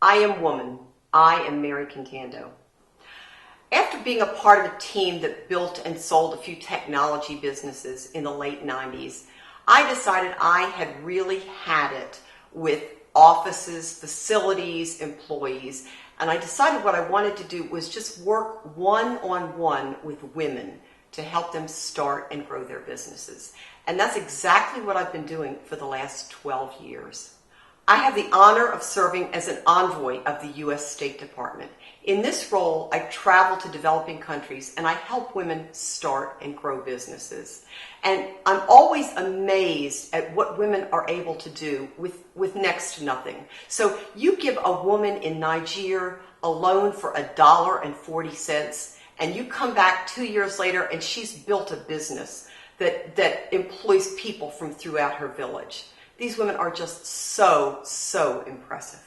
I am woman. I am Mary Cantando. After being a part of a team that built and sold a few technology businesses in the late 90s, I decided I had really had it with offices, facilities, employees, and I decided what I wanted to do was just work one-on-one with women to help them start and grow their businesses. And that's exactly what I've been doing for the last 12 years. I have the honor of serving as an envoy of the U.S. State Department. In this role, I travel to developing countries and I help women start and grow businesses. And I'm always amazed at what women are able to do with next to nothing. So you give a woman in Nigeria a loan for $1.40 and you come back 2 years later and she's built a business that employs people from throughout her village. These women are just so impressive.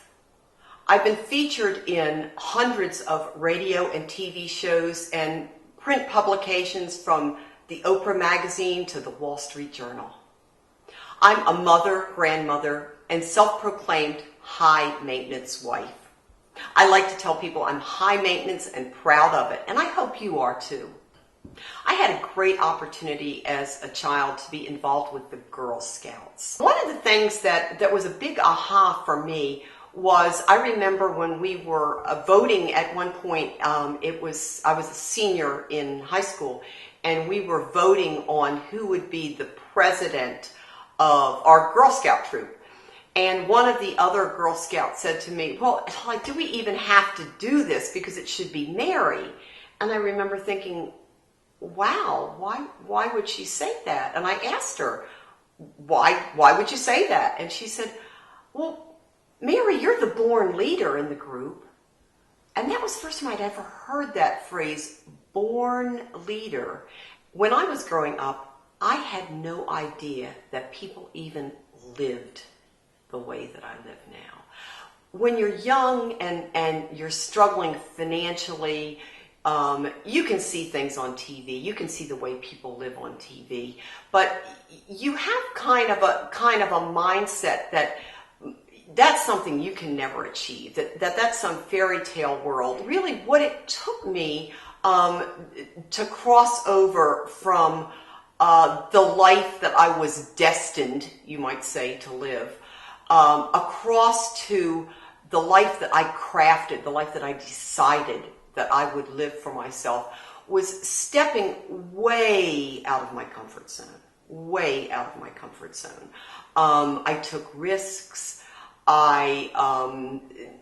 I've been featured in hundreds of radio and TV shows and print publications from the Oprah Magazine to the Wall Street Journal. I'm a mother, grandmother, and self-proclaimed high-maintenance wife. I like to tell people I'm high maintenance and proud of it, and I hope you are too. I had a great opportunity as a child to be involved with the Girl Scouts. One of the things that was a big aha for me was I remember when we were voting at one point, I was a senior in high school, and we were voting on who would be the president of our Girl Scout troop. And one of the other Girl Scouts said to me, well, like, do we even have to do this because it should be Mary? And I remember thinking, wow, why would she say that? And I asked her, why would you say that? And she said, well, Mary, you're the born leader in the group. And that was the first time I'd ever heard that phrase, born leader. When I was growing up, I had no idea that people even lived the way that I live now. When you're young and you're struggling financially, you can see things on TV. You can see the way people live on TV, but you have kind of a mindset that that's something you can never achieve. That's some fairy tale world. Really, what it took me to cross over from the life that I was destined, you might say, to live, across to the life that I crafted, the life that I decided that I would live for myself, was stepping way out of my comfort zone, way out of my comfort zone. I took risks. I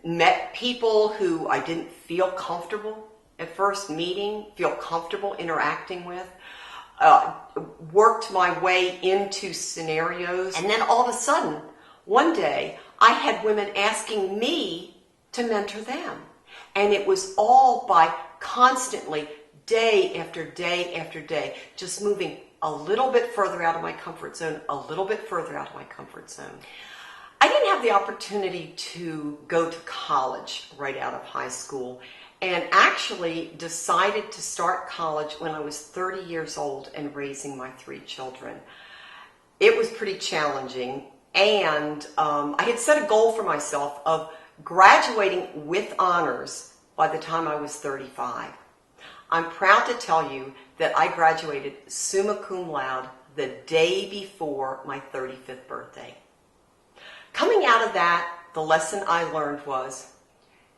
met people who I didn't feel comfortable at first meeting, feel comfortable interacting with, worked my way into scenarios, and then all of a sudden, one day, I had women asking me to mentor them. And it was all by constantly, day after day after day, just moving a little bit further out of my comfort zone, a little bit further out of my comfort zone. I didn't have the opportunity to go to college right out of high school, and actually decided to start college when I was 30 years old and raising my 3 children. It was pretty challenging, and I had set a goal for myself of graduating with honors by the time I was 35. I'm proud to tell you that I graduated summa cum laude the day before my 35th birthday. Coming out of that, the lesson I learned was,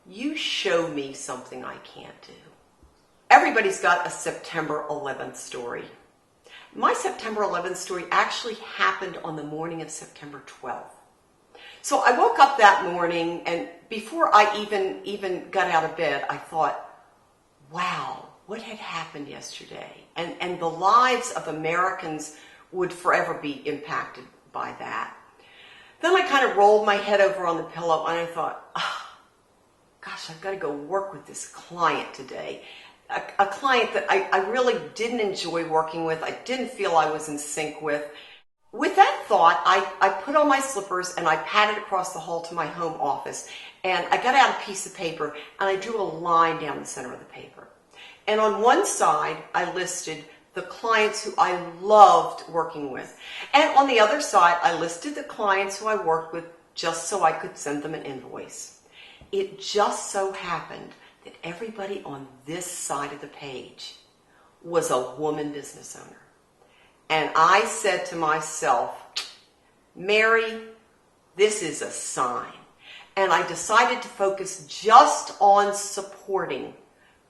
you show me something I can't do. Everybody's got a September 11th story. My September 11th story actually happened on the morning of September 12th. So I woke up that morning, and before I even got out of bed, I thought, wow, what had happened yesterday? And the lives of Americans would forever be impacted by that. Then I kind of rolled my head over on the pillow, and I thought, oh, gosh, I've got to go work with this client today. A client that I really didn't enjoy working with, I didn't feel I was in sync with. With that thought, I put on my slippers and I padded across the hall to my home office, and I got out a piece of paper and I drew a line down the center of the paper. And on one side, I listed the clients who I loved working with. And on the other side, I listed the clients who I worked with just so I could send them an invoice. it just so happened that everybody on this side of the page was a woman business owner. And I said to myself, Mary, this is a sign. And I decided to focus just on supporting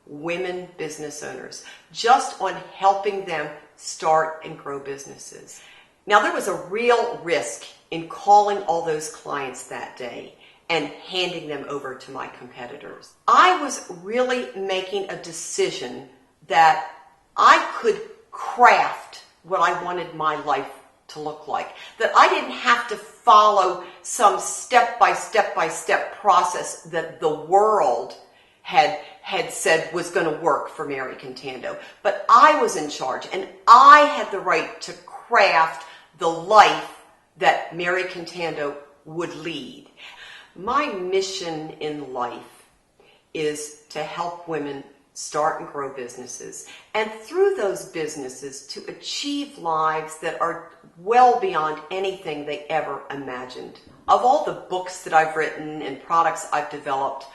women business owners, just on helping them start and grow businesses. Now, there was a real risk in calling all those clients that day and handing them over to my competitors. I was really making a decision that I could craft what I wanted my life to look like, that I didn't have to follow some step-by-step process that the world had said was going to work for Mary Cantando. But I was in charge, and I had the right to craft the life that Mary Cantando would lead. My mission in life is to help women start and grow businesses, and through those businesses to achieve lives that are well beyond anything they ever imagined. Of all the books that I've written and products I've developed,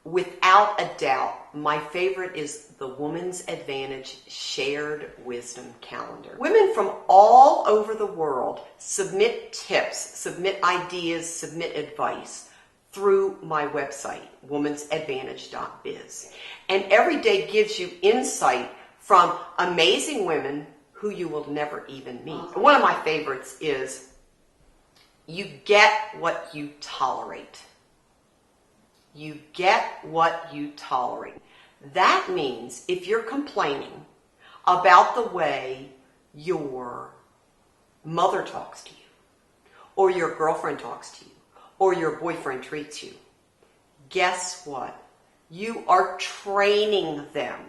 without a doubt, my favorite is the Woman's Advantage Shared Wisdom Calendar. Women from all over the world submit tips, submit ideas, submit advice through my website, womansadvantage.biz. And every day gives you insight from amazing women who you will never even meet. One of my favorites is, you get what you tolerate. You get what you tolerate. That means if you're complaining about the way your mother talks to you, or your girlfriend talks to you, or your boyfriend treats you, guess what? You are training them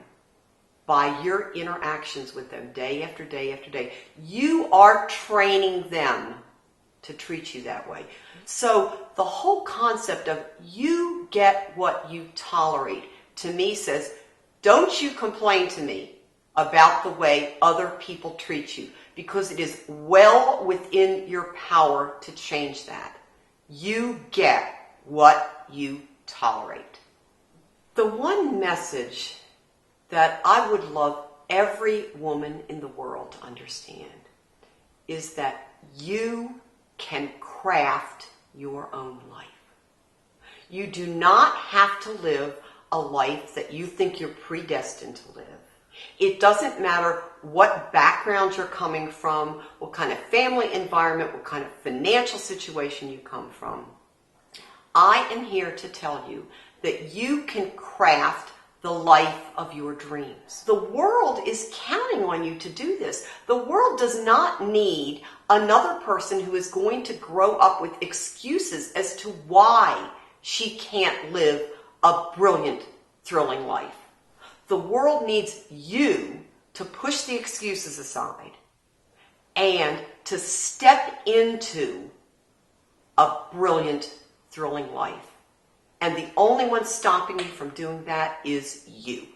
by your interactions with them day after day after day. You are training them to treat you that way. So the whole concept of you get what you tolerate, to me says, don't you complain to me about the way other people treat you, because it is well within your power to change that. You get what you tolerate. The one message that I would love every woman in the world to understand is that you can craft your own life. You do not have to live a life that you think you're predestined to live. It doesn't matter what background you're coming from, what kind of family environment, what kind of financial situation you come from. I am here to tell you that you can craft the life of your dreams. The world is counting on you to do this. The world does not need another person who is going to grow up with excuses as to why she can't live a brilliant, thrilling life. The world needs you to push the excuses aside and to step into a brilliant, thrilling life. And the only one stopping you from doing that is you.